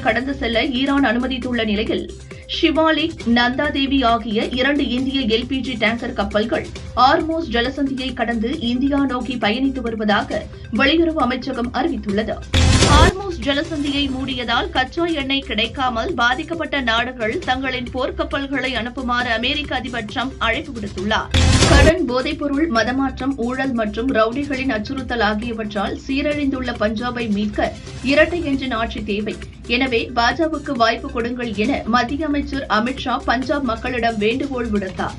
கப்பல்கள் கடந்து செல்ல ஈரான் அனுமதித்துள்ள நிலையில் ஷிவாலிக், நந்தா தேவி ஆகிய 2 இந்திய எல்பிஜி டேங்கர் கப்பல்கள் ஹார்மோஸ் ஜலசந்தியை கடந்து இந்தியா நோக்கி பயணித்து வருவதாக வெளியுறவு அமைச்சகம் அறிவித்துள்ளது. ஹார்மோஸ் ஜலசந்தியை மூடியதால் கச்சா எண்ணெய் கிடைக்காமல் பாதிக்கப்பட்ட நாடுகள் தங்களின் போர்க்கப்பல்களை அனுப்புமாறு அமெரிக்க அதிபர் டிரம்ப் அழைப்பு விடுத்துள்ளார். கடன், போதைப்பொருள், மதமாற்றம், ஊழல் மற்றும் ரவுடிகளின் அச்சுறுத்தல் ஆகியவற்றால் சீரழிந்துள்ள பஞ்சாபை மீட்க இரட்டை என்ஜின் ஆட்சி தேவை. எனவே பாஜகவுக்கு வாய்ப்பு கொடுங்கள் என மத்திய அமைச்சர் அமித் ஷா பஞ்சாப் மக்களிடம் வேண்டுகோள் விடுத்தார்.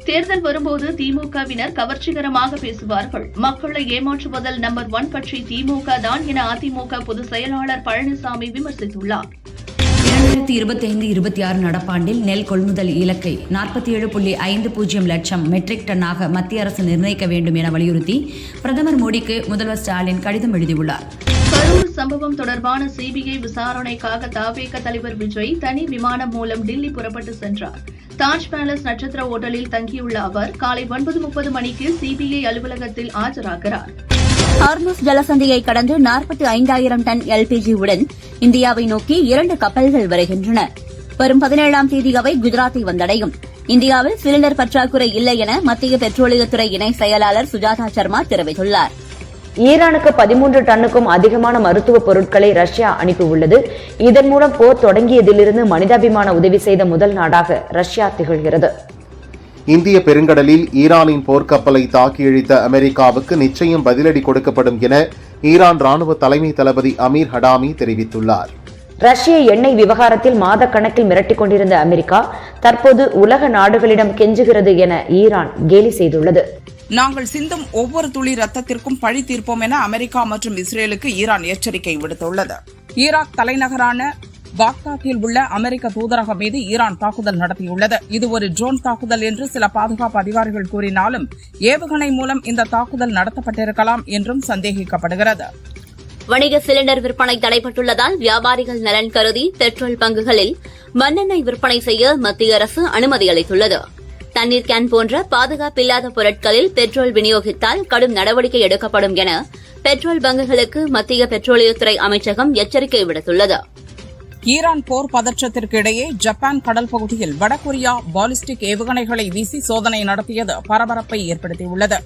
தேர்தல் வரும்போது திமுகவினர் கவர்ச்சிகரமாக பேசுவார்கள். மக்களை ஏமாற்றுவதில் நம்பர் 1 கட்சி திமுக தான் என அதிமுக பொதுச் செயலாளர் பழனிசாமி விமர்சித்துள்ளார். 2025-26 நடப்பாண்டில் நெல் கொள்முதல் இலக்கை 47.50 லட்சம் மெட்ரிக் டன்னாக மத்திய அரசு நிர்ணயிக்க வேண்டும் என வலியுறுத்தி பிரதமர் மோடிக்கு முதல்வர் ஸ்டாலின் கடிதம் எழுதியுள்ளார். கரூர் சம்பவம் தொடர்பான சிபிஐ விசாரணைக்காக தவேக தலைவர் விஜய் தனி விமானம் மூலம் டில்லி புறப்பட்டு சென்றார். தாஜ் பேலஸ் நட்சத்திர ஓட்டலில் தங்கியுள்ள அவர் காலை 9:30 மணிக்கு சிபிஐ அலுவலகத்தில் ஆஜராகிறார். ஹார்மோஸ் ஜலசந்தியை கடந்து 45,000 டன் எல்பிஜி உடன் இந்தியாவை நோக்கி 2 கப்பல்கள் வருகின்றன. வரும் 17ஆம் தேதி அவை குஜராத்தை வந்தடையும். இந்தியாவில் சிலிண்டர் பற்றாக்குறை இல்லை என மத்திய பெட்ரோலியத்துறை இணை செயலாளர் சுஜாதா சர்மா தெரிவித்துள்ளார். ஈரானுக்கு 13 டன்னுக்கும் அதிகமான மருத்துவ பொருட்களை ரஷ்யா அனுப்பியுள்ளது. இதன் மூலம் போர் தொடங்கியதிலிருந்து மனிதாபிமான உதவி செய்த முதல் நாடாக ரஷ்யா திகழ்கிறது. இந்திய பெருங்கடலில் ஈரானின் போர்க்கப்பலை தாக்கி இழித்த அமெரிக்காவுக்கு நிச்சயம் பதிலடி கொடுக்கப்படும் என ஈரான் ராணுவ தலைமை தளபதி அமீர் ஹடாமி தெரிவித்துள்ளார். ரஷ்ய எண்ணெய் விவகாரத்தில் மாத கணக்கில் மிரட்டிக் கொண்டிருந்த அமெரிக்கா தற்போது உலக நாடுகளிடம் கெஞ்சுகிறது என ஈரான் கேலி செய்துள்ளது. நாங்கள் சிந்தும் ஒவ்வொரு துளி ரத்தத்திற்கும் பழி தீர்ப்போம் என அமெரிக்கா மற்றும் இஸ்ரேலுக்கு ஈரான் எச்சரிக்கை விடுத்துள்ளது. ஈராக் தலைநகரான பாக்தாத்தில் உள்ள அமெரிக்க தூதரகம் மீது ஈரான் தாக்குதல் நடத்தியுள்ளது. இது ஒரு ட்ரோன் தாக்குதல் என்று சில பாதுகாப்பு அதிகாரிகள் கூறினாலும் ஏவுகணை மூலம் இந்த தாக்குதல் நடத்தப்பட்டிருக்கலாம் என்றும் சந்தேகிக்கப்படுகிறது. வணிக சிலிண்டர் விற்பனை தடைபட்டுள்ளதால் வியாபாரிகள் நலன் கருதி பெட்ரோல் பங்குகளில் மண்ணெண்ணெய் விற்பனை செய்ய மத்திய அரசு அனுமதி அளித்துள்ளது. தண்ணீர் கேன் போன்ற பாதுகாப்பில்லாத பொருட்களில் பெட்ரோல் விநியோகித்தால் கடும் நடவடிக்கை எடுக்கப்படும் என பெட்ரோல் பங்குகளுக்கு மத்திய பெட்ரோலியத்துறை அமைச்சகம் எச்சரிக்கை விடுத்துள்ளது. ஈரான் போர் பதற்றத்திற்கு இடையே ஜப்பான் கடல் பகுதியில் வடகொரியா பாலிஸ்டிக் ஏவுகணைகளை வீசி சோதனை நடத்தியது பரபரப்பை ஏற்படுத்தியுள்ளது.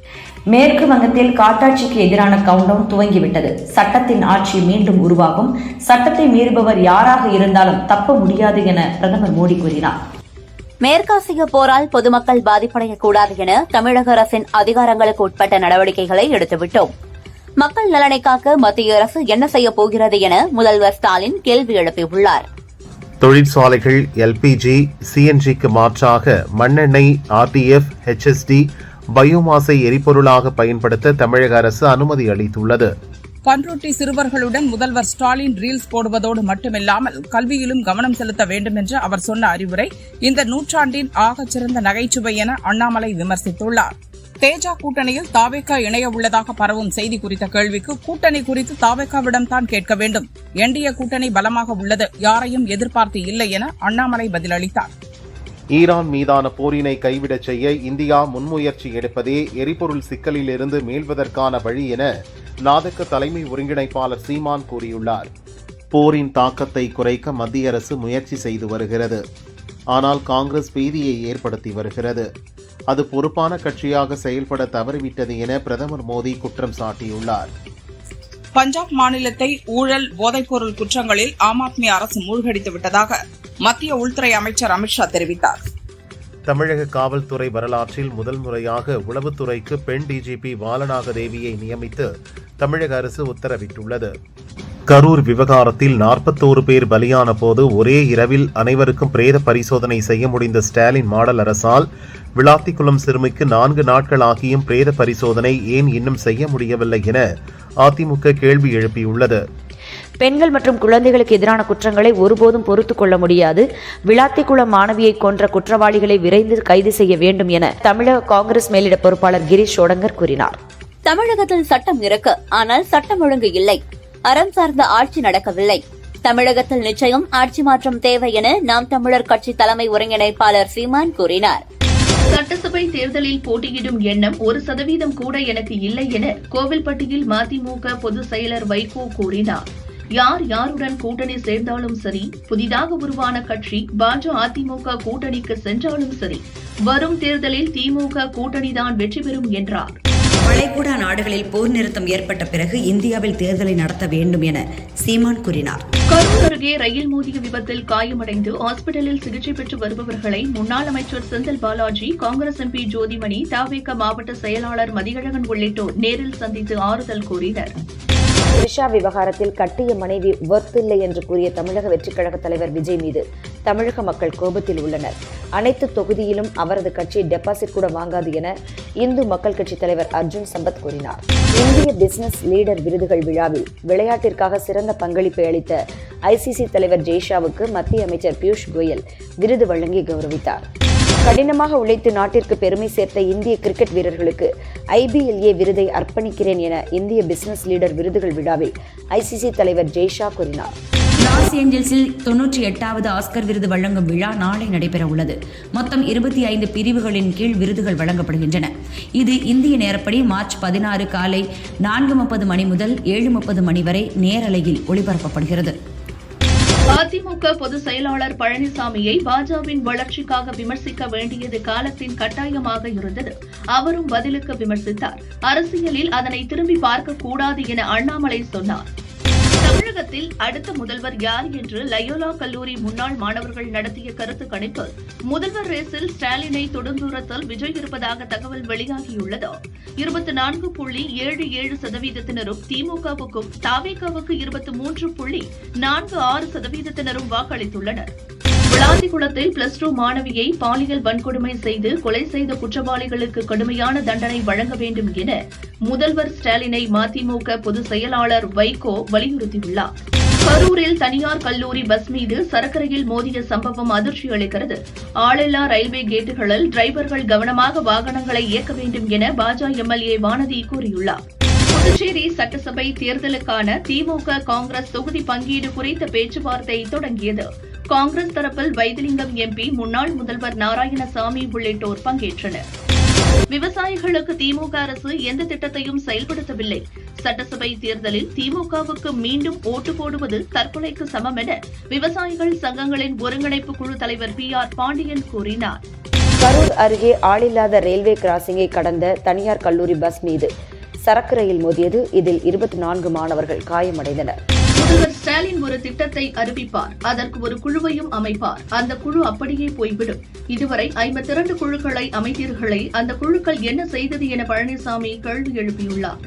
மேற்கு வங்கத்தில் காட்டாட்சிக்கு எதிரான கவுண்டவுன் துவங்கிவிட்டது. சட்டத்தின் ஆட்சி மீண்டும் உருவாகும். சட்டத்தை மீறுபவர் யாராக இருந்தாலும் தப்ப முடியாது என பிரதமர் மோடி கூறினார். மேற்காசிய போரால் பொதுமக்கள் பாதிப்படையக்கூடாது என தமிழக அரசின் அதிகாரங்களுக்கு உட்பட்ட நடவடிக்கைகளை எடுத்துவிட்டோம். மக்கள் நலனை காக்க மத்திய அரசு என்ன செய்யப் போகிறது என முதல்வர் ஸ்டாலின் கேள்வி எழுப்பியுள்ளார். தொழிற்சாலைகள் எல்பிஜி, சிஎன்ஜிக்கு மாற்றாக மண்ணெண்ணெய், ஆர்டிஎஃப், HSD, பயோமாஸை எரிபொருளாக பயன்படுத்த தமிழக அரசு அனுமதி அளித்துள்ளது. பன்ருட்டி சிறுவர்களுடன் முதல்வர் ஸ்டாலின் ரீல்ஸ் போடுவதோடு மட்டுமில்லாமல் கல்வியிலும் கவனம் செலுத்த வேண்டும் என்று அவர் சொன்ன அறிவுரை இந்த நூற்றாண்டின் ஆகச்சிறந்த நகைச்சுவை என அண்ணாமலை விமர்சித்துள்ளார். தேஜா கூட்டணியில் தாவேகா இணைய உள்ளதாக பரவும் செய்தி குறித்த கேள்விக்கு கூட்டணி குறித்து தாவேகாவிடம் தான் கேட்க வேண்டும். என்டிஏ கூட்டணி பலமாக உள்ளது, யாரையும் எதிர்பார்த்து இல்லை என அண்ணாமலை பதிலளித்தார். ஈரான் மீதான போரினை கைவிடச் செய்ய இந்தியா முன்முயற்சி எடுப்பதே எரிபொருள் சிக்கலில் இருந்து மீள்வதற்கான வழி என நாதக்க தலைமை ஒருங்கிணைப்பாளர் சீமான் கூறியுள்ளார். போரின் தாக்கத்தை குறைக்க மத்திய அரசு முயற்சி செய்து வருகிறது. ஆனால் காங்கிரஸ் பீதியை ஏற்படுத்தி வருகிறது. அது பொறுப்பான கட்சியாக செயல்பட தவறிவிட்டது என பிரதமர் மோடி குற்றம் சாட்டியுள்ளார். பஞ்சாப் மாநிலத்தை ஊழல், போதைப்பொருள் குற்றங்களில் ஆம் ஆத்மி அரசு மூழ்கடித்து விட்டதாக மத்திய உள்துறை அமைச்சர் அமித் ஷா தெரிவித்தார். தமிழக காவல்துறை வரலாற்றில் முதல் முறையாக உளவுத்துறைக்கு பெண் டிஜிபி வாலநாக தேவியை நியமித்து தமிழக அரசு உத்தரவிட்டுள்ளது. கரூர் விவகாரத்தில் 41 பேர் பலியான போது ஒரே இரவில் அனைவருக்கும் பிரேத பரிசோதனை செய்ய முடிந்த ஸ்டாலின் மாடல் அரசால் விளாத்திக்குளம் சிறுமிக்கு 4 நாட்கள் ஆகியும் பிரேத பரிசோதனை ஏன் இன்னும் செய்ய முடியவில்லை என அதிமுக கேள்வி எழுப்பியுள்ளது. பெண்கள் மற்றும் குழந்தைகளுக்கு எதிரான குற்றங்களை ஒருபோதும் பொறுத்துக் கொள்ள முடியாது. விளாத்திக்குளம் மாணவியை கொன்ற குற்றவாளிகளை விரைந்து கைது செய்ய வேண்டும் என தமிழக காங்கிரஸ் மேலிட பொறுப்பாளர் கிரீஷ் ஷோடங்கர் கூறினார். தமிழகத்தில் சட்டம் இருக்கு, ஆனால் சட்டம் ஒழுங்கு இல்லை. அறம் சார்ந்த ஆட்சி நடக்கவில்லை. தமிழகத்தில் நிச்சயம் ஆட்சி மாற்றம் தேவை என நாம் தமிழர் கட்சி தலைமை ஒருங்கிணைப்பாளர் சீமான் கூறினார். சட்டசபை தேர்தலில் போட்டியிடும் எண்ணம் 1% கூட எனக்கு இல்லை என கோவில்பட்டியில் மதிமுக பொதுச் செயலர் வைகோ கூறினார். யார் யாருடன் கூட்டணி சேர்ந்தாலும் சரி, புதிதாக உருவான கட்சி பாஜ-அதிமுக கூட்டணிக்கு சென்றாலும் சரி, வரும் தேர்தலில் திமுக கூட்டணிதான் வெற்றி பெறும் என்றார். வளைகுடா நாடுகளில் போர் நிறுத்தம் ஏற்பட்ட பிறகு இந்தியாவில் தேர்தலை நடத்த வேண்டும் என சீமான் கூறினார். கரூர் அருகே ரயில் மோதிய விபத்தில் காயமடைந்து ஹாஸ்பிட்டலில் சிகிச்சை பெற்று வருபவர்களை முன்னாள் அமைச்சர் செந்தில் பாலாஜி, காங்கிரஸ் எம்பி ஜோதிமணி, தவேக மாவட்ட செயலாளர் மதியழகன் உள்ளிட்டோர் நேரில் சந்தித்து ஆறுதல் கூறினர். த்ரிஷா விவகாரத்தில் கட்டிய மனைவி ஒர்த்தில்லை என்று கூறிய தமிழக வெற்றிக் கழக தலைவர் விஜய் மீது தமிழக மக்கள் கோபத்தில் உள்ளனர். அனைத்து தொகுதியிலும் அவரது கட்சி டெபாசிட் கூட வாங்காது என இந்து மக்கள் கட்சி தலைவர் அர்ஜுன் சம்பத் கூறினார். இந்திய பிசினஸ் லீடர் விருதுகள் விழாவில் விளையாட்டிற்காக சிறந்த பங்களிப்பை அளித்த ஐசிசி தலைவர் ஜெய்ஷாவுக்கு மத்திய அமைச்சர் பியூஷ் கோயல் விருது வழங்கி கௌரவித்தார். கடினமாக உழைத்து நாட்டிற்கு பெருமை சேர்த்த இந்திய கிரிக்கெட் வீரர்களுக்கு IBLA விருதை அர்ப்பணிக்கிறேன் என இந்திய பிசினஸ் லீடர் விருதுகள் விழாவில் ஐசிசி தலைவர் ஜெய்ஷா கூறினார். லாஸ் ஏஞ்சல்ஸில் 98வது ஆஸ்கர் விருது வழங்கும் விழா நாளை நடைபெற உள்ளது. மொத்தம் 25 பிரிவுகளின் கீழ் விருதுகள் வழங்கப்படுகின்றன. இது இந்திய நேரப்படி மார்ச் 16 காலை 4:30 மணி முதல் 7:30 மணி வரை நேரலையில் ஒளிபரப்பப்படுகிறது. அதிமுக பொதுச் செயலாளர் பழனிசாமியை பாஜவின் வளர்ச்சிக்காக விமர்சிக்க வேண்டியது காலத்தின் கட்டாயமாக இருந்தது. அவரும் பதிலுக்கு விமர்சித்தார். அரசியலில் அதனை திரும்பி பார்க்க கூடாது என அண்ணாமலை சொன்னார். தமிழகத்தில் அடுத்த முதல்வர் யார் என்று லயோலா கல்லூரி முன்னாள் மாணவர்கள் நடத்திய கருத்து கணிப்பு முதல்வர் ரேஸில் ஸ்டாலினை தொடுந்தூரத்தில் விஜய் இருப்பதாக தகவல் வெளியாகியுள்ளது. 24.77% திமுகவுக்கும் தவேகவுக்கு 23.46% வாக்களித்துள்ளனர். விளாத்திக்குளத்தில் +2 மாணவியை பாலியல் வன்கொடுமை செய்து கொலை செய்த குற்றவாளிகளுக்கு கடுமையான தண்டனை வழங்க வேண்டும் என முதல்வர் ஸ்டாலினை மதிமுக பொதுச் செயலாளர் வைகோ வலியுறுத்தியுள்ளார். கரூரில் தனியார் கல்லூரி பஸ் மீது சரக்கு ரயில் மோதிய சம்பவம் அதிர்ச்சி அளிக்கிறது. ஆளில்லா ரயில்வே கேட்டுகளில் டிரைவர்கள் கவனமாக வாகனங்களை இயக்க வேண்டும் என பாஜ MLA வானதி கூறியுள்ளார். புதுச்சேரி சட்டசபை தேர்தலுக்கான திமுக காங்கிரஸ் தொகுதி பங்கீடு குறித்த பேச்சுவார்த்தை தொடங்கியது. காங்கிரஸ் தரப்பில் வைத்திலிங்கம் MP, முன்னாள் முதல்வர் நாராயணசாமி உள்ளிட்டோர் பங்கேற்றனர். விவசாயிகளுக்கு திமுக அரசு எந்த திட்டத்தையும் செயல்படுத்தவில்லை. சட்டசபை தேர்தலில் திமுகவுக்கு மீண்டும் ஓட்டு போடுவது தற்கொலைக்கு சமம் என விவசாயிகள் சங்கங்களின் ஒருங்கிணைப்பு குழு தலைவர் PR பாண்டியன் கூறினார். கரூர் அருகே ஆளில்லாத ரயில்வே கிராசிங்கை கடந்த தனியார் கல்லூரி பஸ் மீது சரக்கு ரயில் மோதியது. இதில் 24 மாணவர்கள் காயமடைந்தனர். முதல்வர் ஸ்டாலின் ஒரு திட்டத்தை அறிவிப்பார், அதற்கு ஒரு குழுவையும் அமைப்பார். அந்த குழு அப்படியே போய்விடும். இதுவரை 52 குழுக்களை அமைத்தீர்களே, அந்த குழுக்கள் என்ன செய்தது என பழனிசாமி கேள்வி எழுப்பியுள்ளார்.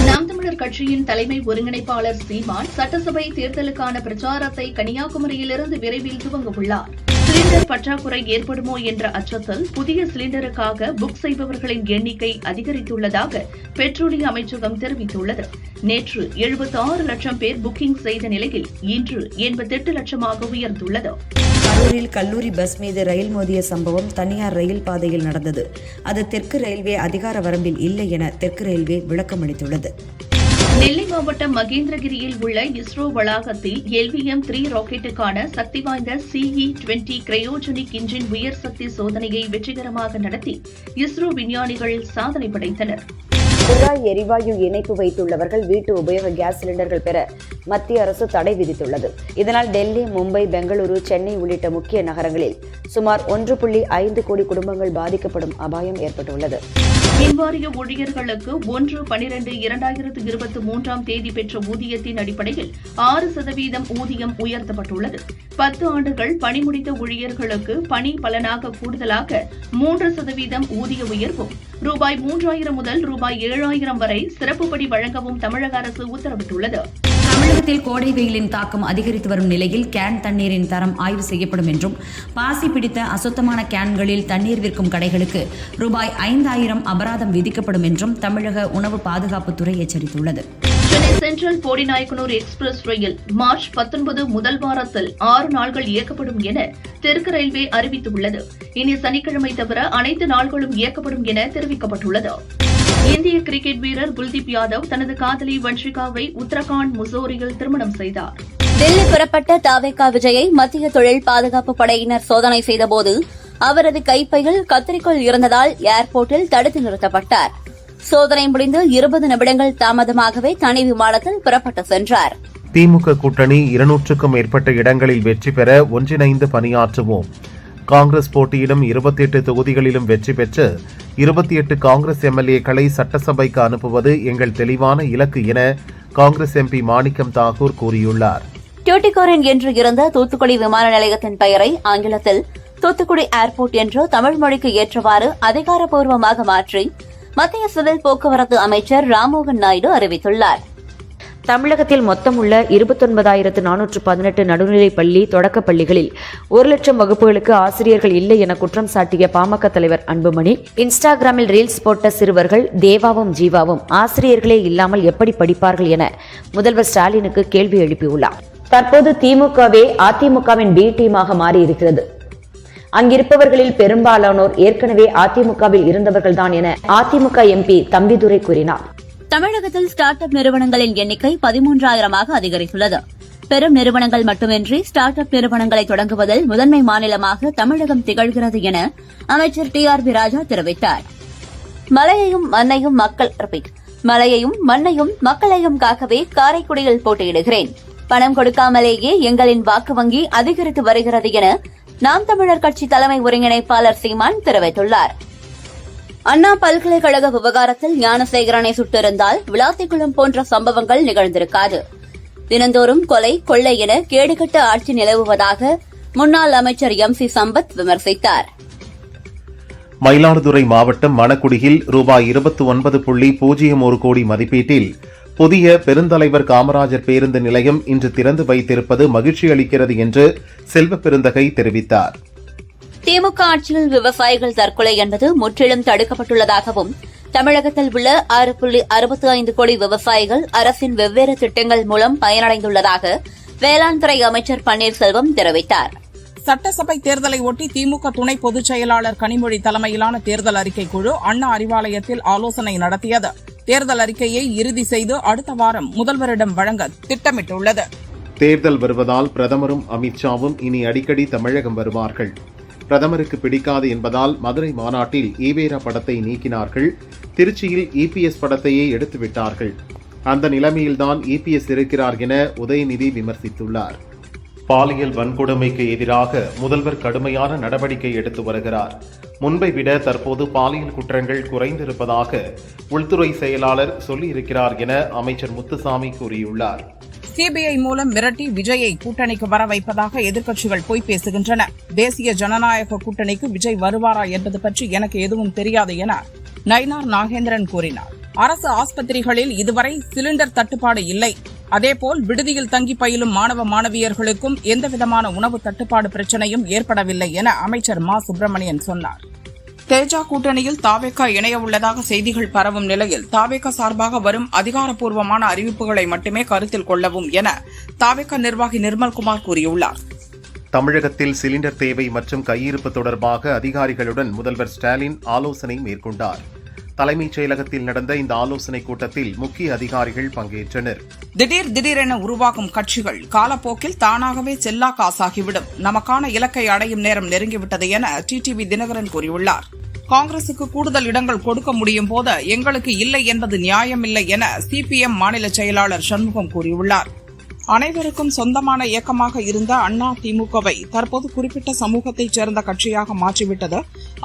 நாம் தமிழர் கட்சியின் தலைமை ஒருங்கிணைப்பாளர் சீமான் சட்டசபை தேர்தலுக்கான பிரச்சாரத்தை கன்னியாகுமரியிலிருந்து விரைவில் துவங்கவுள்ளார். சிலிண்டர் பற்றாக்குறை ஏற்படுமோ என்ற அச்சத்தில் புதிய சிலிண்டருக்காக புக் செய்பவர்களின் எண்ணிக்கை அதிகரித்துள்ளதாக பெட்ரோலிய அமைச்சகம் தெரிவித்துள்ளது. நேற்று 76 லட்சம் பேர் புக்கிங் செய்த நிலையில் இன்று 88 லட்சமாக உயர்ந்துள்ளது. கரூரில் கல்லூரி பஸ் மீது ரயில் மோதிய சம்பவம் தனியார் ரயில் பாதையில் நடந்தது. அது தெற்கு ரயில்வே அதிகார வரம்பில் இல்லை என தெற்கு ரயில்வே விளக்கமளித்துள்ளது. நெல்லை மாவட்டம் மகேந்திரகிரியில் உள்ள இஸ்ரோ வளாகத்தில் LVM-3 ராக்கெட்டுக்கான சக்தி வாய்ந்த CE-20 கிரையோஜெனிக் இன்ஜின் உயர் சக்தி சோதனையை வெற்றிகரமாக நடத்தி இஸ்ரோ விஞ்ஞானிகள் சாதனை படைத்தனர். குழாய் எரிவாயு இணைப்பு வைத்துள்ளவர்கள் வீட்டு உபயோக கேஸ் சிலிண்டர்கள் பெற மத்திய அரசு தடை விதித்துள்ளது. இதனால் டெல்லி, மும்பை, பெங்களூரு, சென்னை உள்ளிட்ட முக்கிய நகரங்களில் சுமார் 1.5 கோடி குடும்பங்கள் பாதிக்கப்படும் அபாயம் ஏற்பட்டுள்ளது. மின்வாரிய ஊழியர்களுக்கு 1/12/2023 பெற்ற ஊதியத்தின் அடிப்படையில் 6% ஊதியம் உயர்த்தப்பட்டுள்ளது. 10 ஆண்டுகள் பணி முடித்த ஊழியர்களுக்கு பணி பலனாக கூடுதலாக 3% ஊதிய உயர்வும், ரூபாய் 3000 முதல் ரூபாய் 7000 வரை சிறப்புப்படி வழங்கவும் தமிழக அரசு உத்தரவிட்டுள்ளது. தமிழகத்தில் கோடை வெயிலின் தாக்கம் அதிகரித்து வரும் நிலையில் கேன் தண்ணீரின் தரம் ஆய்வு செய்யப்படும் என்றும், பாசி பிடித்த அசுத்தமான கேன்களில் தண்ணீர் விற்கும் கடைகளுக்கு ரூபாய் 5000 அபராதம் விதிக்கப்படும் என்றும் தமிழக உணவு பாதுகாப்புத்துறை எச்சரித்துள்ளது. சென்னை சென்ட்ரல் போடிநாயக்கனூர் எக்ஸ்பிரஸ் ரயில் மார்ச் 19 முதல் வாரத்தில் 6 நாட்கள் இயக்கப்படும் என தெற்கு ரயில்வே அறிவித்துள்ளது. இனி சனிக்கிழமை தவிர அனைத்து நாள்களும் இயக்கப்படும் என தெரிவிக்கப்பட்டுள்ளது. இந்திய கிரிக்கெட் வீரர் குல்தீப் யாதவ் தனது காதலி வன்ஷிகாவை உத்தரகாண்ட் முசோரியில் திருமணம் செய்தார். டெல்லி புறப்பட்ட தவேக விஜயை மத்திய தொழில் பாதுகாப்பு படையினர் சோதனை செய்தபோது அவரது கைப்பையில் கத்தரிக்கோல் இருந்ததால் ஏர்போர்ட்டில் தடுத்து நிறுத்தப்பட்டார். சோதனை முடிந்து 20 நிமிடங்கள் தாமதமாகவே தனி விமானத்தில் புறப்பட்டு சென்றார். திமுக கூட்டணி 200க்கும் மேற்பட்ட இடங்களில் வெற்றி பெற ஒன்றிணைந்து பணியாற்றுவோம். காங்கிரஸ் போட்டியிடும் 28 தொகுதிகளிலும் வெற்றி பெற்று 28 காங்கிரஸ் எம்எல்ஏக்களை சட்டசபைக்கு அனுப்புவது எங்கள் தெளிவான இலக்கு என காங்கிரஸ் எம்பி மாணிக்கம் தாகூர் கூறியுள்ளார். டியூட்டிகோரின் என்று இருந்த தூத்துக்குடி விமான நிலையத்தின் பெயரை ஆங்கிலத்தில் தூத்துக்குடி ஏர்போர்ட் என்று தமிழ் மொழிக்கு ஏற்றவாறு அதிகாரப்பூர்வமாக மாற்றி மத்திய சிவில் போக்குவரத்து அமைச்சர் ராம்மோகன் நாயுடு அறிவித்துள்ளார். தமிழகத்தில் மொத்தம் உள்ள 29,418 நடுநிலைப் பள்ளி தொடக்கப் பள்ளிகளில் 1,00,000 வகுப்புகளுக்கு ஆசிரியர்கள் இல்லை என குற்றம் சாட்டிய பாமக தலைவர் அன்புமணி, இன்ஸ்டாகிராமில் ரீல்ஸ் போட்ட சிறுவர்கள் தேவாவும் ஜீவாவும் ஆசிரியர்களே இல்லாமல் எப்படி படிப்பார்கள் என முதல்வர் ஸ்டாலினுக்கு கேள்வி எழுப்பியுள்ளார். தற்போது திமுகவே அதிமுகவின் பி டீமாக மாறியிருக்கிறது. அங்கிருப்பவர்களில் பெரும்பாலானோர் ஏற்கனவே அதிமுகவில் இருந்தவர்கள்தான் என அதிமுக எம்பி தம்பிதுரை கூறினார். தமிழகத்தில் ஸ்டார்ட் அப் நிறுவனங்களின் எண்ணிக்கை 13,000ஆக அதிகரித்துள்ளது. பெரும் நிறுவனங்கள் மட்டுமின்றி ஸ்டார்ட் அப் நிறுவனங்களை தொடங்குவதில் முதன்மை மாநிலமாக தமிழகம் திகழ்கிறது என அமைச்சர் TRB ராஜா தெரிவித்தார். மலையையும் மண்ணையும் மக்களையும் காக்கவே காரைக்குடியில் போட்டியிடுகிறேன். பணம் கொடுக்காமலேயே எங்களின் வாக்கு வங்கி அதிகரித்து வருகிறது என நாம் தமிழர் கட்சி தலைமை ஒருங்கிணைப்பாளர் சீமான் தெரிவித்துள்ளார். அண்ணா பல்கலைக்கழக விவகாரத்தில் ஞானசேகரனை சுட்டிருந்தால் விளாத்திக்குளம் போன்ற சம்பவங்கள் நிகழ்ந்திருக்காது. தினந்தோறும் கொலை, கொள்ளை என கேடுகட்ட ஆட்சி நிலவுவதாக முன்னாள் அமைச்சர் MC சம்பத் விமர்சித்தார். மயிலாடுதுறை மாவட்டம் மணக்குடியில் ரூபாய் 29.01 கோடி மதிப்பீட்டில் புதிய பெருந்தலைவர் காமராஜர் பேருந்து நிலையம் இன்று திறந்து வைத்திருப்பது மகிழ்ச்சி அளிக்கிறது என்று செல்வ பெருந்தகை தெரிவித்தார். திமுக ஆட்சியில் விவசாயிகள் தற்கொலை என்பது முற்றிலும் தடுக்கப்பட்டுள்ளதாகவும் தமிழகத்தில் உள்ள 6.65 கோடி விவசாயிகள் அரசின் வெவ்வேறு திட்டங்கள் மூலம் பயனடைந்துள்ளதாக வேளாண் துறை அமைச்சர் பன்னீர்செல்வம் தெரிவித்தார். சட்டசபை தேர்தலை ஒட்டி திமுக துணை பொதுச் செயலாளர் கனிமொழி தலைமையிலான தேர்தல் அறிக்கை குழு அண்ணா அறிவாலயத்தில் ஆலோசனை நடத்தியது. தேர்தல் அறிக்கையை இறுதி செய்து அடுத்த வாரம் முதல்வரிடம் வழங்க திட்டமிட்டுள்ளது. தேர்தல் வருவதால் பிரதமரும் அமித்ஷாவும் இனி அடிக்கடி தமிழகம் வருவார்கள். பிரதமருக்கு பிடிக்காது என்பதால் மதுரை மாநாட்டில் ஈவேரா படத்தை நீக்கினார்கள். திருச்சியில் EPS படத்தையே எடுத்துவிட்டார்கள். அந்த நிலைமையில்தான் EPS இருக்கிறார் என உதயநிதி விமர்சித்துள்ளார். பாலியல் வன்கொடுமைக்கு எதிராக முதல்வர் கடுமையான நடவடிக்கை எடுத்து வருகிறார். முன்பை விட தற்போது பாலியல் குற்றங்கள் குறைந்திருப்பதாக உள்துறை செயலாளர் சொல்லியிருக்கிறார் என அமைச்சர் முத்துசாமி கூறியுள்ளார். CBI மூலம் மிரட்டி விஜயை கூட்டணிக்கு வர வைப்பதாக எதிர்க்கட்சிகள் பொய் பேசுகின்றன. தேசிய ஜனநாயக கூட்டணிக்கு விஜய் வருவாரா என்பது பற்றி எனக்கு எதுவும் தெரியாது என நயினார் நாகேந்திரன் கூறினார். அரசு ஆஸ்பத்திரிகளில் இதுவரை சிலிண்டர் தட்டுப்பாடு இல்லை. அதேபோல் விடுதியில் தங்கி பயிலும் மாணவ மாணவியர்களுக்கும் எந்தவிதமான உணவு தட்டுப்பாடு பிரச்சினையும் ஏற்படவில்லை என அமைச்சர் மா சுப்பிரமணியன் சொன்னார். தேஜா கூட்டணியில் தாவேகா இணைய உள்ளதாக செய்திகள் பரவும் நிலையில் தாவேகா சார்பாக வரும் அதிகாரப்பூர்வமான அறிவிப்புகளை மட்டுமே கருத்தில் கொள்ளவும் என தாவேகா நிர்வாகி நிர்மல்குமார் கூறியுள்ளார். தமிழகத்தில் சிலிண்டர் தேவை மற்றும் கையிருப்பு தொடர்பாக அதிகாரிகளுடன் முதல்வர் ஸ்டாலின் ஆலோசனை மேற்கொண்டார். தலைமைச் செயலகத்தில் நடந்த இந்த ஆலோசனைக் கூட்டத்தில் முக்கிய அதிகாரிகள் பங்கேற்றனர். திடீரென உருவாகும் கட்சிகள் காலப்போக்கில் தானாகவே செல்லா காசாகிவிடும். நமக்கான இலக்கை அடையும் நேரம் நெருங்கிவிட்டது என TTV தினகரன் கூறியுள்ளார். காங்கிரசுக்கு கூடுதல் இடங்கள் கொடுக்க முடியும் போது எங்களுக்கு இல்லை என்பது நியாயமில்லை என CPM மாநில செயலாளர் சண்முகம் கூறியுள்ளார். அனைவருக்கும் சொந்தமான இயக்கமாக இருந்த அண்ணா திமுகவை தற்போது குறிப்பிட்ட சமூகத்தைச் சேர்ந்த கட்சியாக மாற்றிவிட்டது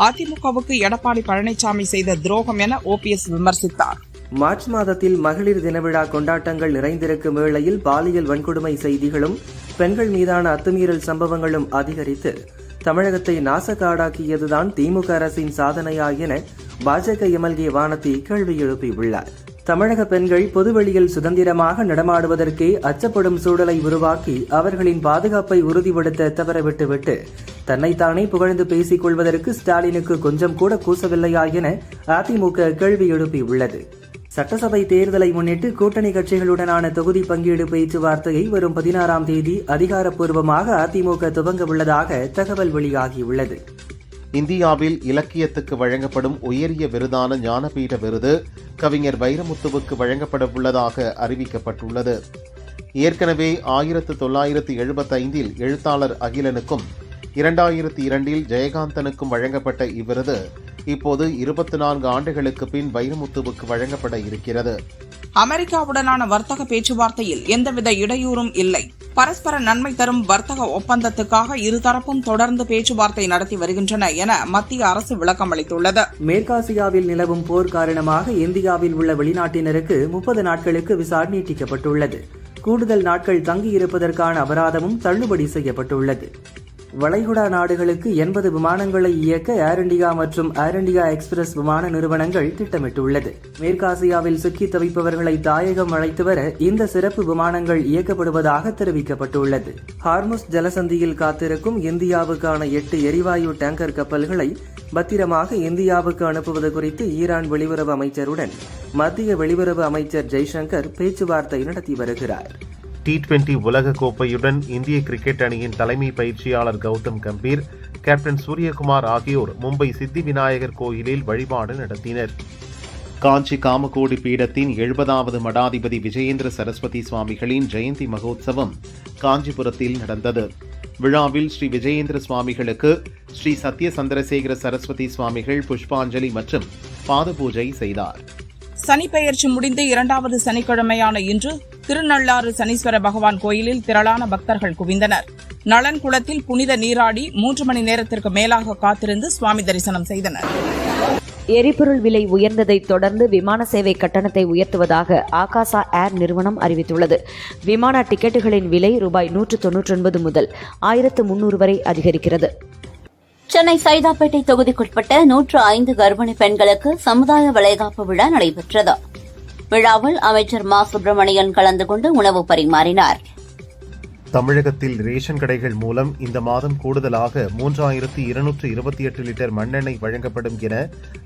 அதிமுகவுக்கு எடப்பாடி பழனிசாமி செய்த துரோகம் என OPS விமர்சித்தார். மார்ச் மாதத்தில் மகளிர் தின விழா கொண்டாட்டங்கள் நிறைந்திருக்கும் வேளையில் பாலியல் வன்கொடுமை செய்திகளும் பெண்கள் மீதான அத்துமீறல் சம்பவங்களும் அதிகரித்து தமிழகத்தை நாசக்காடாக்கியதுதான் திமுக அரசின் சாதனையா என பாஜக MLA வானதி கேள்வி எழுப்பியுள்ளார். தமிழக பெண்கள் பொதுவெளியில் சுதந்திரமாக நடமாடுவதற்கே அச்சப்படும் சூழலை உருவாக்கி அவர்களின் பாதுகாப்பை உறுதிப்படுத்த தவறவிட்டுவிட்டு தன்னைத்தானே புகழ்ந்து பேசிக் கொள்வதற்கு ஸ்டாலினுக்கு கொஞ்சம் கூட கூசவில்லையா என அதிமுக கேள்வி எழுப்பியுள்ளது. சட்டசபை தேர்தலை முன்னிட்டு கூட்டணி கட்சிகளுடனான தொகுதி பங்கீடு பேச்சுவார்த்தையை வரும் 16ஆம் தேதி அதிகாரப்பூர்வமாக அதிமுக துவங்க உள்ளதாக தகவல் வெளியாகியுள்ளது. இந்தியாவில் இலக்கியத்துக்கு வழங்கப்படும் உயரிய விருதான ஞானபீட விருது கவிஞர் வைரமுத்துவுக்கு வழங்கப்பட உள்ளதாக அறிவிக்கப்பட்டுள்ளது. ஏற்கனவே 1975இல் எழுத்தாளர் அகிலனுக்கும் 2002இல் ஜெயகாந்தனுக்கும் வழங்கப்பட்ட இவ்விருது இப்போது 24 ஆண்டுகளுக்கு பின் வைரமுத்துவுக்கு வழங்கப்பட இருக்கிறது. அமெரிக்காவுடனான வர்த்தக பேச்சுவார்த்தையில் எந்தவித இடையூறும் இல்லை. பரஸ்பர நன்மை தரும் வர்த்தக ஒப்பந்தத்துக்காக இருதரப்பும் தொடர்ந்து பேச்சுவார்த்தை நடத்தி வருகின்றன என மத்திய அரசு விளக்கம் அளித்துள்ளது. மேற்காசியாவில் நிலவும் போர் காரணமாக இந்தியாவில் உள்ள வெளிநாட்டினருக்கு 30 நாட்களுக்கு விசா நீட்டிக்கப்பட்டுள்ளது. கூடுதல் நாட்கள் தங்கியிருப்பதற்கான அபராதமும் தள்ளுபடி செய்யப்பட்டுள்ளது. வளைகுடா நாடுகளுக்கு 80 விமானங்களை இயக்க ஏர் இண்டியா மற்றும் ஏர் இண்டியா எக்ஸ்பிரஸ் விமான நிறுவனங்கள் திட்டமிட்டுள்ளது. மேற்காசியாவில் சிக்கி தவிப்பவர்களை தாயகம் அழைத்து வர இந்த சிறப்பு விமானங்கள் இயக்கப்படுவதாக தெரிவிக்கப்பட்டுள்ளது. ஹார்முஸ் ஜலசந்தியில் காத்திருக்கும் இந்தியாவுக்கான 8 எரிவாயு டேங்கர் கப்பல்களை பத்திரமாக இந்தியாவுக்கு அனுப்புவது குறித்து ஈரான் வெளியுறவு அமைச்சருடன் மத்திய வெளியுறவு அமைச்சர் ஜெய்சங்கர் பேச்சுவார்த்தை நடத்தி வருகிறார். T20 உலக கோப்பையுடன் இந்திய கிரிக்கெட் அணியின் தலைமை பயிற்சியாளர் கௌதம் கம்பீர், கேப்டன் சூரியகுமார் ஆகியோர் மும்பை சித்தி விநாயகர் கோயிலில் வழிபாடு நடத்தினர். காஞ்சி காமகோடி பீடத்தின் 70வது மடாதிபதி விஜயேந்திர சரஸ்வதி சுவாமிகளின் ஜெயந்தி மகோத்சவம் காஞ்சிபுரத்தில் நடந்தது. விழாவில் ஸ்ரீ விஜயேந்திர சுவாமிகளுக்கு ஸ்ரீ சத்ய சந்திரசேகர சரஸ்வதி சுவாமிகள் புஷ்பாஞ்சலி மற்றும் பாத பூஜை செய்தார். சனிப்பெயர்ச்சி முடிந்து 2வது சனிக்கிழமையான இன்று திருநள்ளாறு சனீஸ்வர பகவான் கோயிலில் திரளான பக்தர்கள் குவிந்தனர். நளன் குளத்தில் புனித நீராடி 3 மணி நேரத்திற்கு மேலாக காத்திருந்து சுவாமி தரிசனம் செய்தனர். எரிபொருள் விலை உயர்ந்ததைத் தொடர்ந்து விமான சேவை கட்டணத்தை உயர்த்துவதாக ஆகாசா ஏர் நிறுவனம் அறிவித்துள்ளது. விமான டிக்கெட்டுகளின் விலை ரூபாய் 199 முதல் 1300 வரை அதிகரிக்கிறது. சென்னை சைதாப்பேட்டை தொகுதிக்குட்பட்ட 105 கர்ப்பிணி பெண்களுக்கு சமுதாய வளைகாப்பு விழா நடைபெற்றது. விழாவில் அமைச்சர் மா சுப்பிரமணியன் கலந்து கொண்டு உணவு பரிமாறினார். தமிழகத்தில் ரேஷன் கடைகள் மூலம் இந்த மாதம் கூடுதலாக 3228 லிட்டர் மண்ணெண்ணெய் வழங்கப்படும் என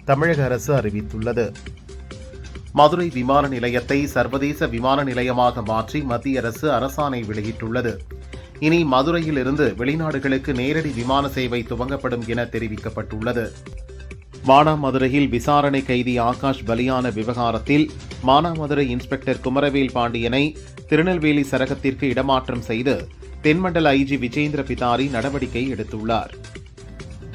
தமிழக அரசு அறிவித்துள்ளது. மதுரை விமான நிலையத்தை சர்வதேச விமான நிலையமாக மாற்றி மத்திய அரசு அரசாணை வெளியிட்டுள்ளது. இனி மதுரையில் இருந்து வெளிநாடுகளுக்கு நேரடி விமான சேவை துவங்கப்படும் என தெரிவிக்கப்பட்டுள்ளது. மானாமதுரையில் விசாரணை கைதி ஆகாஷ் பலியான விவகாரத்தில் மானாமதுரை இன்ஸ்பெக்டர் குமரவேல் பாண்டியனை திருநெல்வேலி சரகத்திற்கு இடமாற்றம் செய்து தென்மண்டல ஐஜி விஜேந்திர பிதாரி நடவடிக்கை எடுத்துள்ளார்.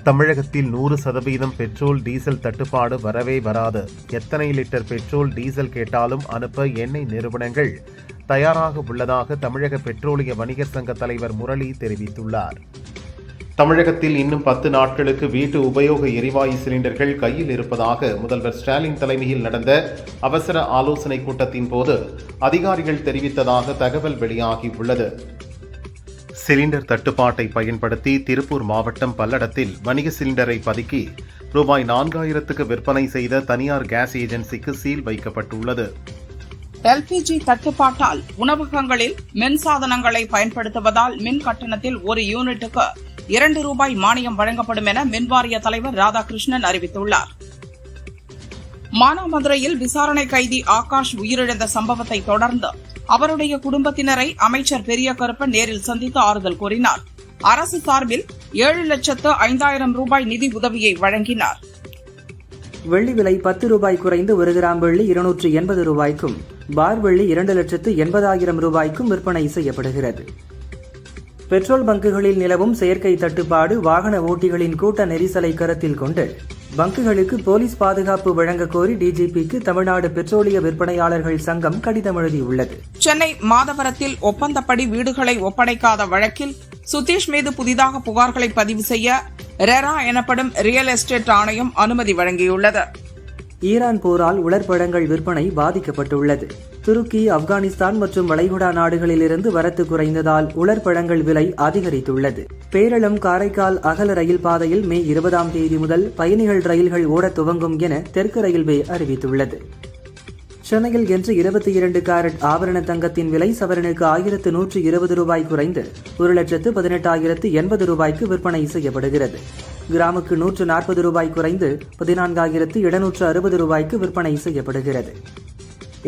தமிழகத்தில் 100% பெட்ரோல் டீசல் தட்டுப்பாடு வரவே வராது. எத்தனை லிட்டர் பெட்ரோல் டீசல் கேட்டாலும் அனுப்ப எண்ணெய் நிறுவனங்கள் தயாராக உள்ளதாக தமிழக பெட்ரோலிய வணிகர் சங்க தலைவர் முரளி தெரிவித்துள்ளார். தமிழகத்தில் இன்னும் 10 நாட்களுக்கு வீட்டு உபயோக எரிவாயு சிலிண்டர்கள் கையில் இருப்பதாக முதல்வர் ஸ்டாலின் தலைமையில் நடந்த அவசர ஆலோசனைக் கூட்டத்தின் போது அதிகாரிகள் தெரிவித்ததாக தகவல் வெளியாகியுள்ளது. சிலிண்டர் தட்டுப்பாட்டை பயன்படுத்தி திருப்பூர் மாவட்டம் பல்லடத்தில் வணிக சிலிண்டரை பதுக்கி ரூபாய் 4000க்கு விற்பனை செய்த தனியார் கேஸ் ஏஜென்சிக்கு சீல் வைக்கப்பட்டுள்ளது. எல்பிஜி தட்டுப்பாட்டால் உணவகங்களில் மின் சாதனங்களை பயன்படுத்துவதால் மின் கட்டணத்தில் 1 யூனிட்டுக்கு 2 ரூபாய் மானியம் வழங்கப்படும் என மின்வாரிய தலைவர் ராதாகிருஷ்ணன் அறிவித்துள்ளார். மானாமதுரையில் விசாரணை கைதி ஆகாஷ் உயிரிழந்த சம்பவத்தை தொடர்ந்து அவருடைய குடும்பத்தினரை அமைச்சர் பெரிய கருப்பன் நேரில் சந்தித்து ஆறுதல் கூறினார். அரசு சார்பில் 7,05,000 ரூபாய் நிதி உதவியை வழங்கினார். வெள்ளி விலை 10 ரூபாய் குறைந்து 1 கிராம் வெள்ளி 280 ரூபாய்க்கும், பார் வெள்ளி 2,80,000 ரூபாய்க்கும் விற்பனை செய்யப்படுகிறது. பெட்ரோல் பங்குகளில் நிலவும் செயற்கை தட்டுப்பாடு, வாகன ஓட்டிகளின் கூட்ட நெரிசலை கருத்தில் கொண்டு பங்குகளுக்கு போலீஸ் பாதுகாப்பு வழங்க கோரி டிஜிபிக்கு தமிழ்நாடு பெட்ரோலிய விற்பனையாளர்கள் சங்கம் கடிதம் எழுதியுள்ளது. சென்னை மாதவரத்தில் ஒப்பந்தப்படி வீடுகளை ஒப்படைக்காத வழக்கில் சுதீஷ் மீது புதிதாக புகார்களை பதிவு செய்ய ரெரா எனப்படும் ரியல் எஸ்டேட் ஆணையம் அனுமதி வழங்கியுள்ளது. ஈரான் போரால் உலர்பழங்கள் விற்பனை பாதிக்கப்பட்டுள்ளது. துருக்கி, ஆப்கானிஸ்தான் மற்றும் வளைகுடா நாடுகளிலிருந்து வரத்து குறைந்ததால் உலர்பழங்கள் விலை அதிகரித்துள்ளது. பேரளம் காரைக்கால் அகல ரயில் பாதையில் மே 20ஆம் தேதி முதல் பயணிகள் ரயில்கள் ஓட துவங்கும் என தெற்கு ரயில்வே அறிவித்துள்ளது. சென்னையில் இன்று 22 கேரட் ஆபரண தங்கத்தின் விலை சவரனுக்கு 1120 ரூபாய் குறைந்து 1,18,080 ரூபாய்க்கு விற்பனை செய்யப்படுகிறது. கிராமுக்கு 140 ரூபாய் குறைந்து 14,760 ரூபாய்க்கு விற்பனை செய்யப்படுகிறது.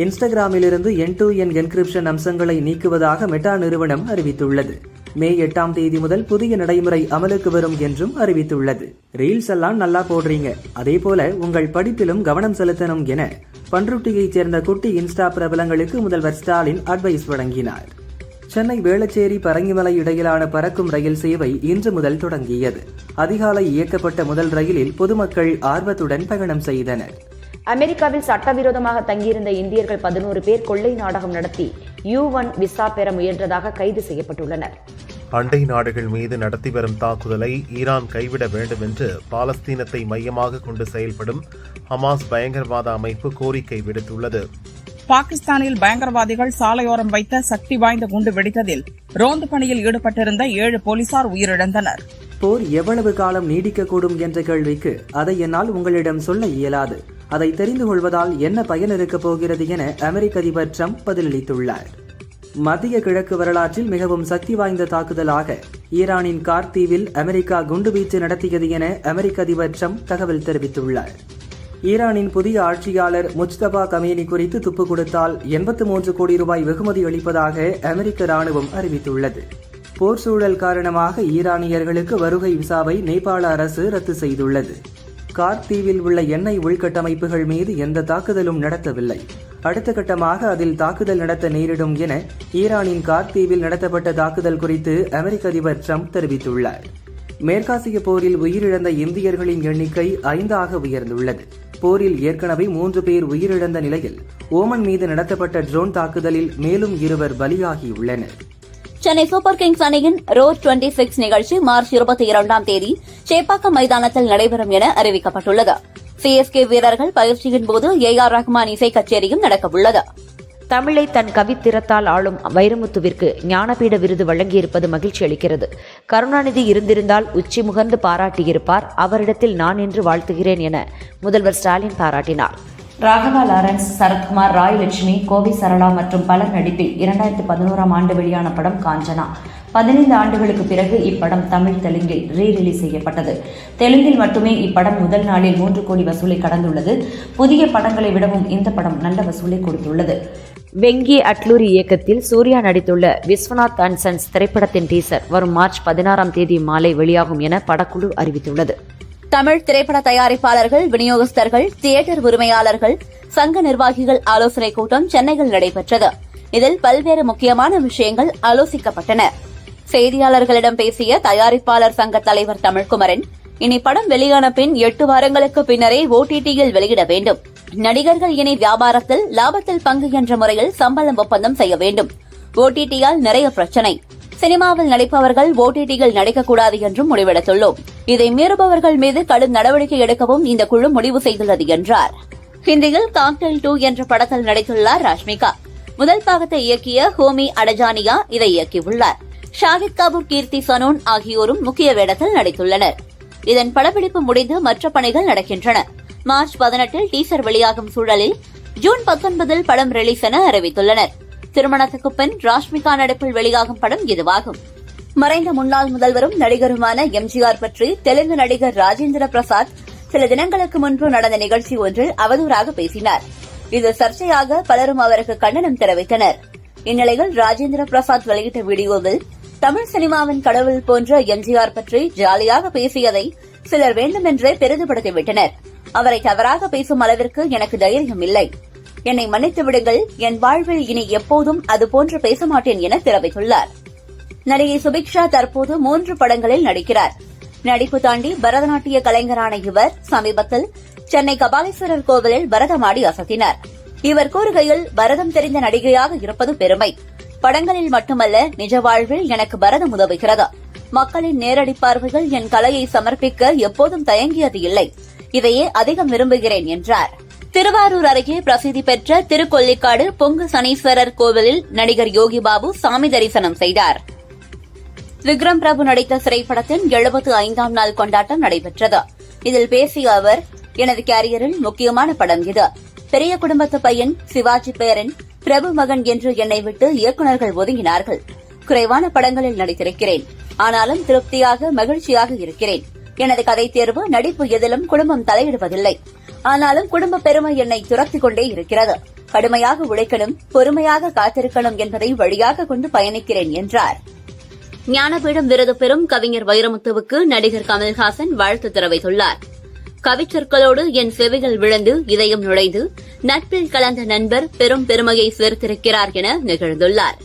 இன்ஸ்டாகிராமிலிருந்து என்-டு-என் என்கிரிப்ஷன் அம்சங்களை நீக்குவதாக மெட்டா நிறுவனம் அறிவித்துள்ளது. மே 8ஆம் தேதி முதல் புதிய நடைமுறை அமலுக்கு வரும் என்றும் அறிவித்துள்ளது. ரீல்ஸ் எல்லாம் நல்லா போடுறீங்க, அதே போல உங்கள் படிப்பிலும் கவனம் செலுத்தணும் என பன்ருட்டியைச் சேர்ந்த குட்டி இன்ஸ்டா பிரபலங்களுக்கு முதல்வர் ஸ்டாலின் அட்வைஸ் வழங்கினார். சென்னை வேளச்சேரி பரங்கிமலை இடையிலான பறக்கும் ரயில் சேவை இன்று முதல் தொடங்கியது. அதிகாலை இயக்கப்பட்ட முதல் ரயிலில் பொதுமக்கள் ஆர்வத்துடன் பயணம் செய்தனர். அமெரிக்காவில் சட்டவிரோதமாக தங்கியிருந்த இந்தியர்கள் 11 பேர் கொள்ளை நாடகம் நடத்தி U1 விசா பெற முயன்றதாக கைது செய்யப்பட்டுள்ளனர். அண்டை நாடுகள் மீது நடத்தி வரும் தாக்குதலை ஈரான் கைவிட வேண்டும் என்று பாலஸ்தீனத்தை மையமாக கொண்டு செயல்படும் ஹமாஸ் பயங்கரவாத அமைப்பு கோரிக்கை விடுத்துள்ளது. பாகிஸ்தானில் பயங்கரவாதிகள் சாலையோரம் வைத்த சக்தி வாய்ந்த குண்டு வெடித்ததில் ரோந்து பணியில் ஈடுபட்டிருந்த 7 போலீசார் உயிரிழந்தனர். போர் எவ்வளவு காலம் நீடிக்கக்கூடும் என்ற கேள்விக்கு அதை என்னால் உங்களிடம் சொல்ல இயலாது. அதை தெரிந்து கொள்வதால் என்ன பயன் இருக்கப் போகிறது என அமெரிக்க அதிபர் ட்ரம்ப் பதிலளித்துள்ளார். மத்திய கிழக்கு வரலாற்றில் மிகவும் சக்தி வாய்ந்த தாக்குதலாக ஈரானின் கார் தீவில் அமெரிக்கா குண்டுவீச்சு நடத்தியது என அமெரிக்க அதிபர் ட்ரம்ப் தகவல் தெரிவித்துள்ளார். ஈரானின் புதிய ஆட்சியாளர் முஜ்தபா கமேனி குறித்து துப்பு கொடுத்தால் 83 கோடி ரூபாய் வெகுமதி அளிப்பதாக அமெரிக்க ராணுவம் அறிவித்துள்ளது. போர் சூழல் காரணமாக ஈரானியர்களுக்கு வருகை விசாவை நேபாள அரசு ரத்து செய்துள்ளது. கார் தீவில் உள்ள எண்ணெய் உள்கட்டமைப்புகள் மீது எந்த தாக்குதலும் நடத்தவில்லை. அடுத்த கட்டமாக அதில் தாக்குதல் நடத்த நேரிடும் என ஈரானின் கார் தீவில் நடத்தப்பட்ட தாக்குதல் குறித்து அமெரிக்க அதிபர் ட்ரம்ப் தெரிவித்துள்ளார். மேற்காசிய போரில் உயிரிழந்த இந்தியர்களின் எண்ணிக்கை 5ஆக உயர்ந்துள்ளது. போரில் ஏற்கனவே 3 பேர் உயிரிழந்த நிலையில் ஓமன் மீது நடத்தப்பட்ட ட்ரோன் தாக்குதலில் மேலும் 2 பலியாகியுள்ளனர். சென்னை சூப்பர் கிங்ஸ் அணியின் ரோட் 26 நிகழ்ச்சி மார்ச் 22ஆம் தேதி சேப்பாக்கம் மைதானத்தில் நடைபெறும் என அறிவிக்கப்பட்டுள்ளது. CSK வீரர்கள் பயிற்சியின் போது A.R. ரஹ்மான் இசை கச்சேரியும் நடக்கவுள்ளது. தமிழை தன் கவித்திறத்தால் ஆளும் வைரமுத்துவிற்கு ஞானபீட விருது வழங்கியிருப்பது மகிழ்ச்சி அளிக்கிறது. கருணாநிதி இருந்திருந்தால் உச்சி முகர்ந்து பாராட்டியிருப்பார். அவரிடத்தில் நான் என்று வாழ்த்துகிறேன் என முதல்வர் ஸ்டாலின் பாராட்டினார். ராகவா லாரன்ஸ், சரத்குமார், ராய் லட்சுமி, கோவை சரளா மற்றும் பலர் நடிப்பில் 2011ஆம் ஆண்டு வெளியான படம் காஞ்சனா. 15 ஆண்டுகளுக்கு பிறகு இப்படம் தமிழ், தெலுங்கில் ரீரிலீஸ் செய்யப்பட்டது. தெலுங்கில் மட்டுமே இப்படம் முதல் நாளில் 3 கோடி வசூலை கடந்துள்ளது. புதிய படங்களை விடவும் இந்த படம் நல்ல வசூலை கொடுத்துள்ளது. வெங்கி அட்லூரி இயக்கத்தில் சூர்யா நடித்துள்ள விஸ்வநாத் அண்ட் சன்ஸ் திரைப்படத்தின் டீசர் வரும் மார்ச் 16ஆம் தேதி மாலை வெளியாகும் என படக்குழு அறிவித்துள்ளது. தமிழ் திரைப்பட தயாரிப்பாளர்கள், விநியோகஸ்தர்கள், தியேட்டர் உரிமையாளர்கள், சங்க நிர்வாகிகள் ஆலோசனைக் கூட்டம் சென்னையில் நடைபெற்றது. இதில் பல்வேறு முக்கியமான விஷயங்கள் ஆலோசிக்கப்பட்டன. செய்தியாளர்களிடம் பேசிய தயாரிப்பாளர் சங்க தலைவர் தமிழ்குமரன், இனி படம் வெளியான பின் 8 வாரங்களுக்கு பின்னரே OTT-யில் வெளியிட வேண்டும். நடிகர்கள் இனி வியாபாரத்தில் லாபத்தில் பங்கு என்ற முறையில் சம்பளம் ஒப்பந்தம் செய்ய வேண்டும். OTT-யால் நிறைய பிரச்சினை. சினிமாவில் நடிப்பவர்கள் OTT-யில் நடிக்கக்கூடாது என்றும் முடிவெடுத்துள்ளோம். இதை மீறுபவர்கள் மீது கடும் நடவடிக்கை எடுக்கவும் இந்த குழு முடிவு செய்துள்ளது என்றார். ஹிந்தியில் காக்டெயில் 2 என்ற படத்தில் நடித்துள்ளார் ராஷ்மிகா. முதல் பாகத்தை இயக்கிய ஹோமி அடஜானியா இதை இயக்கியுள்ளார். ஷாகித் கபூர், கீர்த்தி சனோன் ஆகியோரும் முக்கிய வேடத்தில் நடித்துள்ளனர். இதன் படப்பிடிப்பு முடிந்து மற்ற பணிகள் நடக்கின்றன. மார்ச் 18 டீசர் வெளியாகும் சூழலில் ஜூன் 19 படம் ரிலீஸ் என அறிவித்துள்ளனர். திருமணத்துக்கு பின் ராஷ்மிகா நடிப்பில் வெளியாகும் படம் இதுவாகும். மறைந்த முன்னாள் முதல்வரும் நடிகருமான எம்ஜிஆர் பற்றி தெலுங்கு நடிகர் ராஜேந்திர பிரசாத் சில தினங்களுக்கு முன்பு நடந்த நிகழ்ச்சி ஒன்றில் அவதூறாக பேசினார். இது சர்ச்சையாக பலரும் அவருக்கு கண்டனம் தெரிவித்தனர். இந்நிலையில் ராஜேந்திர பிரசாத் வெளியிட்ட வீடியோவில் தமிழ் சினிமாவின் கடவுள் போன்ற எம்ஜிஆர் பற்றி ஜாலியாக பேசியதை சிலர் வேண்டுமென்றே பெரிதுபடுத்திவிட்டனர். அவரை தவறாக பேசும் அளவிற்கு எனக்கு தைரியம் இல்லை. என்னை மன்னித்து விடுங்கள். என் வாழ்வில் இனி எப்போதும் அதுபோன்று பேச மாட்டேன் என தெரிவித்துள்ளார். நடிகை சுபிக்ஷா தற்போது 3 படங்களில் நடிக்கிறார். நடிப்பு தாண்டி பரதநாட்டிய கலைஞரான இவர் சமீபத்தில் சென்னை கபாலீஸ்வரர் கோவிலில் பரதமாடி அசத்தினார். இவர் கூறுகையில், பரதம் தெரிந்த நடிகையாக இருப்பது பெருமை. படங்களில் மட்டுமல்ல, நிஜ வாழ்வில் எனக்கு பரதம் உதவுகிறது. மக்களின் நேரடி பார்வைகள் என் கலையை சமர்ப்பிக்க எப்போதும் தயங்கியது இல்லை. இதையே அதிகம் விரும்புகிறேன் என்றார். திருவாரூர் அருகே பிரசித்தி பெற்ற திருக்கொல்லிக்காடு பொங்கு சனீஸ்வரர் கோவிலில் நடிகர் யோகி பாபு சாமி தரிசனம் செய்தார். விக்ரம் பிரபு நடித்த திரைப்படத்தின் 75ஆம் நாள் கொண்டாட்டம் நடைபெற்றது. இதில் பேசிய அவர், எனது கேரியரில் முக்கியமான படம் இது. பெரிய குடும்பத்து பையன், சிவாஜி பேரன், பிரபு மகன் என்று என்னை விட்டு இயக்குநர்கள் ஒதுங்கினார்கள். குறைவான படங்களில் நடித்திருக்கிறேன். ஆனாலும் திருப்தியாக, மகிழ்ச்சியாக இருக்கிறேன். எனது கதை தேர்வு, நடிப்பு எதிலும் குடும்பம் தலையிடுவதில்லை. ஆனாலும் குடும்ப பெருமை என்னை துரத்திக் கொண்டே இருக்கிறது. கடுமையாக உழைக்கணும், பொறுமையாக காத்திருக்கணும் என்பதை வழியாக கொண்டு பயணிக்கிறேன் என்றார். ஞானபீடம் விருது பெறும் கவிஞர் வைரமுத்துவுக்கு நடிகர் கமல்ஹாசன் வாழ்த்து தெரிவித்துள்ளார். கவிச்சொற்களோடு என் செவிகள் விழுந்து இதயம் நுழைந்து நட்பில் கலந்த நண்பர் பெரும் பெருமையை சேர்த்திருக்கிறார் என நிகழ்ந்துள்ளார்.